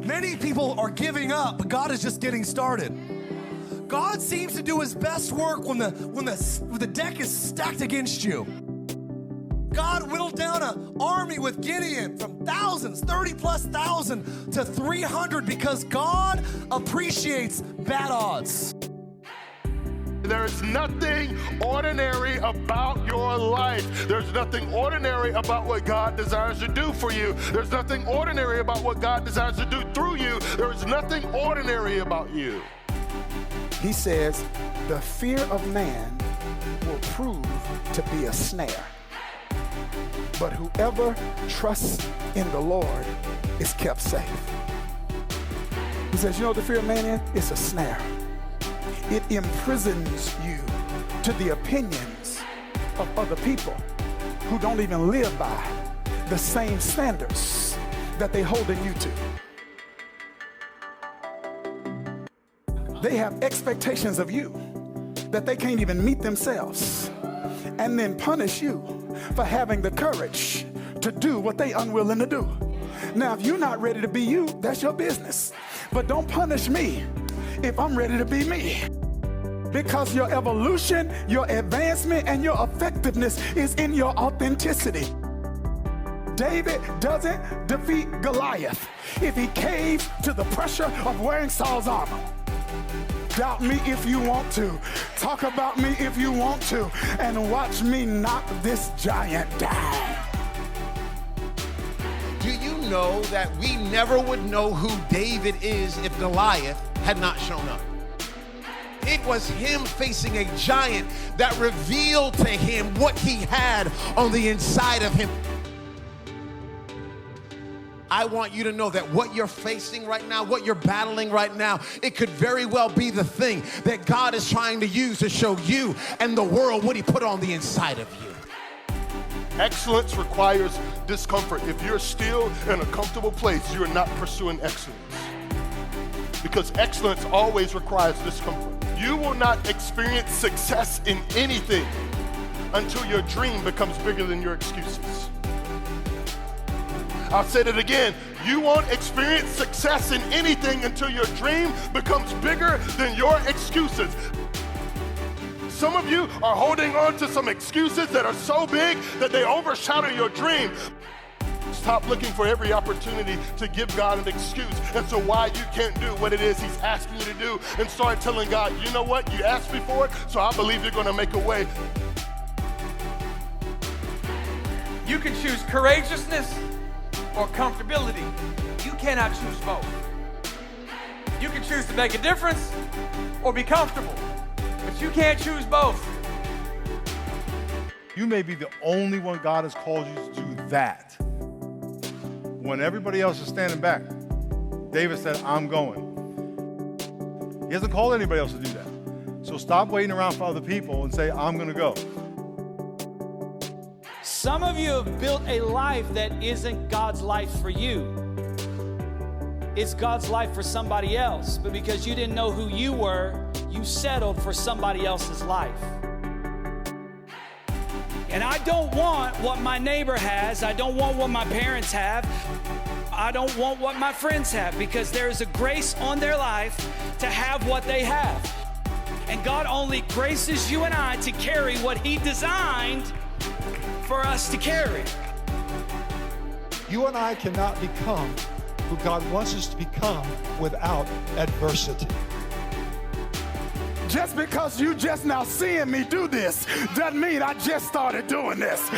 Many people are giving up, but God is just getting started. God seems to do his best work when the deck is stacked against you. God whittled down an army with Gideon from thousands, 30,000+ to 300 because God appreciates bad odds. There is nothing ordinary about your life. There's nothing ordinary about what God desires to do for you. There's nothing ordinary about what God desires to do through you. There is nothing ordinary about you. He says, the fear of man will prove to be a snare. But whoever trusts in the Lord is kept safe. He says, you know what the fear of man is? It's a snare. It imprisons you to the opinions of other people who don't even live by the same standards that they're holding you to. They have expectations of you that they can't even meet themselves, and then punish you for having the courage to do what they unwilling to do. Now, if you're not ready to be you, that's your business. But don't punish me if I'm ready to be me. Because your evolution, your advancement, and your effectiveness is in your authenticity. David doesn't defeat Goliath if he caves to the pressure of wearing Saul's armor. Doubt me if you want to. Talk about me if you want to. And watch me knock this giant down. Do you know that we never would know who David is if Goliath had not shown up? It was him facing a giant that revealed to him what he had on the inside of him. I want you to know that what you're facing right now, what you're battling right now, it could very well be the thing that God is trying to use to show you and the world what he put on the inside of you. Excellence requires discomfort. If you're still in a comfortable place, you're not pursuing excellence. Because excellence always requires discomfort. You will not experience success in anything until your dream becomes bigger than your excuses. I'll say that again. You won't experience success in anything until your dream becomes bigger than your excuses. Some of you are holding on to some excuses that are so big that they overshadow your dream. Stop looking for every opportunity to give God an excuse as to why you can't do what it is he's asking you to do, and start telling God, you know what, you asked me for it, so I believe you're going to make a way. You can choose courageousness or comfortability. You cannot choose both. You can choose to make a difference or be comfortable, but you can't choose both. You may be the only one God has called you to do that. When everybody else is standing back, David said, I'm going. He hasn't called anybody else to do that. So stop waiting around for other people and say, I'm going to go. Some of you have built a life that isn't God's life for you. It's God's life for somebody else. But because you didn't know who you were, you settled for somebody else's life. And I don't want what my neighbor has. I don't want what my parents have. I don't want what my friends have, because there is a grace on their life to have what they have. And God only graces you and I to carry what he designed for us to carry. You and I cannot become who God wants us to become without adversity. Just because you just now seeing me do this doesn't mean I just started doing this.